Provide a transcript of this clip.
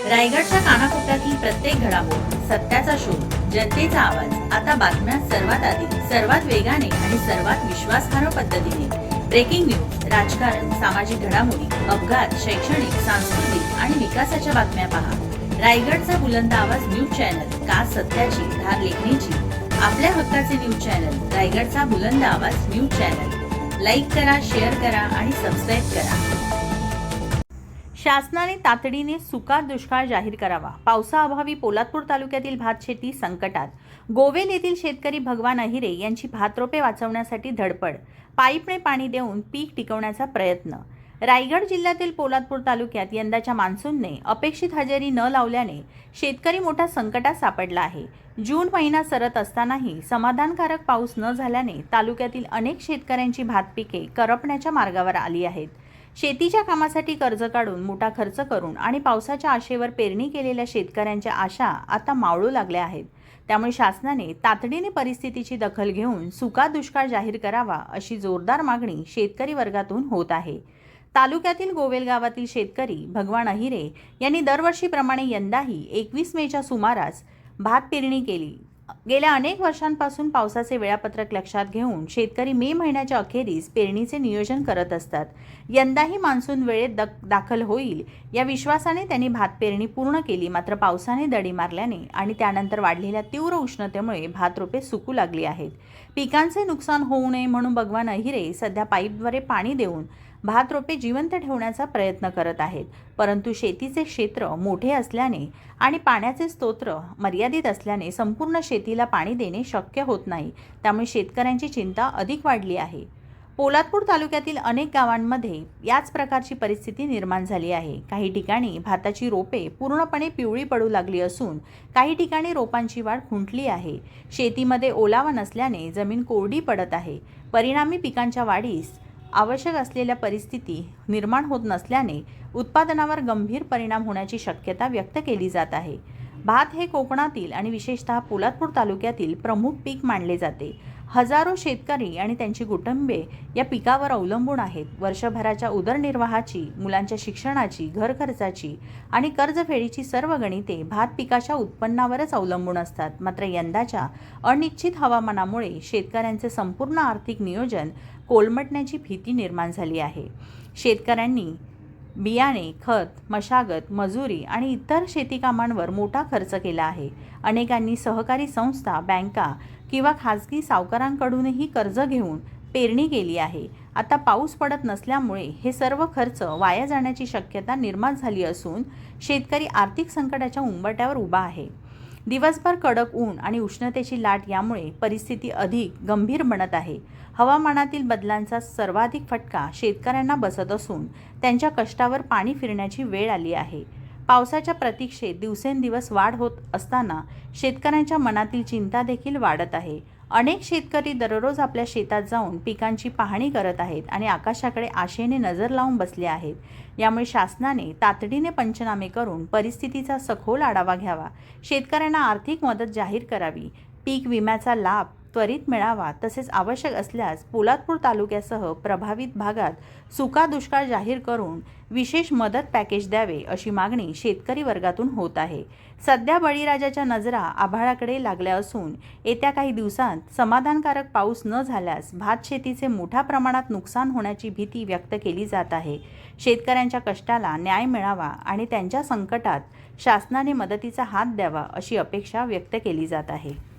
रायगडच्या कानाकोपऱ्यातील प्रत्येक घडामोड, सत्याचा शोध, जनतेचा आवाज. आता बातम्या सर्वात आधी, सर्वात वेगाने आणि सर्वात विश्वासार्ह पद्धतीने. ब्रेकिंग न्यूज, राजकारण, सामाजिक घडामोडी, अपघात, शैक्षणिक, सांस्कृतिक आणि विकासाच्या बातम्या पहा. रायगडचा बुलंद आवाज न्यूज चॅनल. का सत्याची धार लेखणीची. आपल्या हक्काचे न्यूज चॅनल रायगडचा बुलंद आवाज न्यूज चॅनल. लाईक करा, शेअर करा आणि सबस्क्राईब करा. शासनाने तातडीने सुका दुष्काळ जाहीर करावा. पावसाअभावी पोलादपूर तालुक्यातील भात शेती संकटात. गोवेल येथील शेतकरी भगवान अहिरे यांची भातरोपे वाचवण्यासाठी धडपड. पाईपने पाणी देऊन पीक टिकवण्याचा प्रयत्न. रायगड जिल्ह्यातील पोलादपूर तालुक्यात यंदाच्या मान्सूनने अपेक्षित हजेरी न लावल्याने शेतकरी मोठ्या संकटात सापडला आहे. जून महिना सरत असतानाही समाधानकारक पाऊस न झाल्याने तालुक्यातील अनेक शेतकऱ्यांची भात पिके करपण्याच्या मार्गावर आली आहेत. शेतीच्या कामासाठी कर्ज काढून मोठा खर्च करून आणि पावसाच्या आशेवर पेरणी केलेल्या शेतकऱ्यांच्या आशा आता मावळू लागल्या आहेत. त्यामुळे शासनाने तातडीने परिस्थितीची दखल घेऊन सुका दुष्काळ जाहीर करावा अशी जोरदार मागणी शेतकरी वर्गातून होत आहे. तालुक्यातील गोवेल गावातील शेतकरी भगवान अहिरे यांनी दरवर्षीप्रमाणे यंदाही 21 मेच्या सुमारास भात पेरणी केली. गेल्या अनेक वर्षांपासून पावसाचे वेळापत्रक लक्षात घेऊन शेतकरी मे महिन्याच्या अखेरीस पेरणीचे नियोजन करत असतात. यंदाही मान्सून वेळेत दाखल होईल या विश्वासाने त्यांनी भात पेरणी पूर्ण केली. मात्र पावसाने दडी मारल्याने आणि त्यानंतर वाढलेल्या तीव्र उष्णतेमुळे भात रोपे सुकू लागली आहेत. पिकांचे नुकसान होऊ नये म्हणून भगवान अहिरे सध्या पाईपद्वारे पाणी देऊन भात रोपे जिवंत ठेवण्याचा प्रयत्न करत आहेत. परंतु शेतीचे क्षेत्र मोठे असल्याने आणि पाण्याचे स्तोत्र मर्यादित असल्याने संपूर्ण शेतीला पाणी देणे शक्य होत नाही. त्यामुळे शेतकऱ्यांची चिंता अधिक वाढली आहे. पोलादपूर तालुक्यातील अनेक गावांमध्ये याच प्रकारची परिस्थिती निर्माण झाली आहे. काही ठिकाणी भाताची रोपे पूर्णपणे पिवळी पडू लागली असून काही ठिकाणी रोपांची वाढ खुंटली आहे. शेतीमध्ये ओलावा नसल्याने जमीन कोरडी पडत आहे. परिणामी पिकांच्या वाढीस आवश्यक असलेल्या परिस्थिती निर्माण होत नसल्याने उत्पादनावर गंभीर परिणाम होण्याची शक्यता व्यक्त केली जात आहे. भात हे कोकणातील आणि विशेषतः पोलादपूर तालुक्यातील प्रमुख पीक मानले जाते. हजारो शेतकरी आणि त्यांची कुटुंबे या पिकावर अवलंबून आहेत. वर्षभराच्या उदरनिर्वाहाची, मुलांच्या शिक्षणाची, घर खर्चाची आणि कर्जफेडीची सर्व गणिते भात पिकाच्या उत्पन्नावरच अवलंबून असतात. मात्र यंदाच्या अनिश्चित हवामानामुळे शेतकऱ्यांचे संपूर्ण आर्थिक नियोजन कोलमडण्याची भीती निर्माण झाली आहे. शेतकऱ्यांनी बियाणे, खत, मशागत, मजुरी आणि इतर शेती कामांवर मोठा खर्च केला आहे. अनेकांनी सहकारी संस्था, बँका किंवा खाजगी सावकारांकडूनही कर्ज घेऊन पेरणी केली आहे. आता पाऊस पडत नसल्यामुळे हे सर्व खर्च वाया जाण्याची शक्यता निर्माण झाली असून शेतकरी आर्थिक संकटाच्या उंबरठ्यावर उभा आहे. दिवसभर कडक ऊन आणि उष्णतेची लाट यामुळे परिस्थिती अधिक गंभीर बनत आहे. हवामानातील बदलांचा सर्वाधिक फटका शेतकऱ्यांना बसत असून त्यांच्या कष्टावर पाणी फिरण्याची वेळ आली आहे. पावसाच्या प्रतीक्षेत दिवसेंदिवस वाढ होत असताना शेतकऱ्यांच्या मनातील चिंता देखील वाढत आहे. अनेक शेतकरी दररोज आपल्या शेतात जाऊन पिकांची पाहणी करत आहेत आणि आकाशाकडे आशेने नजर लावून बसले आहेत. यामुळे शासनाने तातडीने पंचनामे करून परिस्थितीचा सखोल आढावा घ्यावा. शेतकऱ्यांना आर्थिक मदत जाहीर करावी. पीक विम्याचा लाभ त्वरित मिळावा. तसेच आवश्यक असल्यास पोलादपूर तालुक्यासह प्रभावित भागात सुका दुष्काळ जाहीर करून विशेष मदत पॅकेज द्यावे अशी मागणी शेतकरी वर्गातून होत आहे. सध्या बळीराजाच्या नजरा आभाळाकडे लागल्या असून येत्या काही दिवसांत समाधानकारक पाऊस न झाल्यास भात शेतीचे मोठ्या प्रमाणात नुकसान होण्याची भीती व्यक्त केली जात आहे. शेतकऱ्यांच्या कष्टाला न्याय मिळावा आणि त्यांच्या संकटात शासनाने मदतीचा हात द्यावा अशी अपेक्षा व्यक्त केली जात आहे.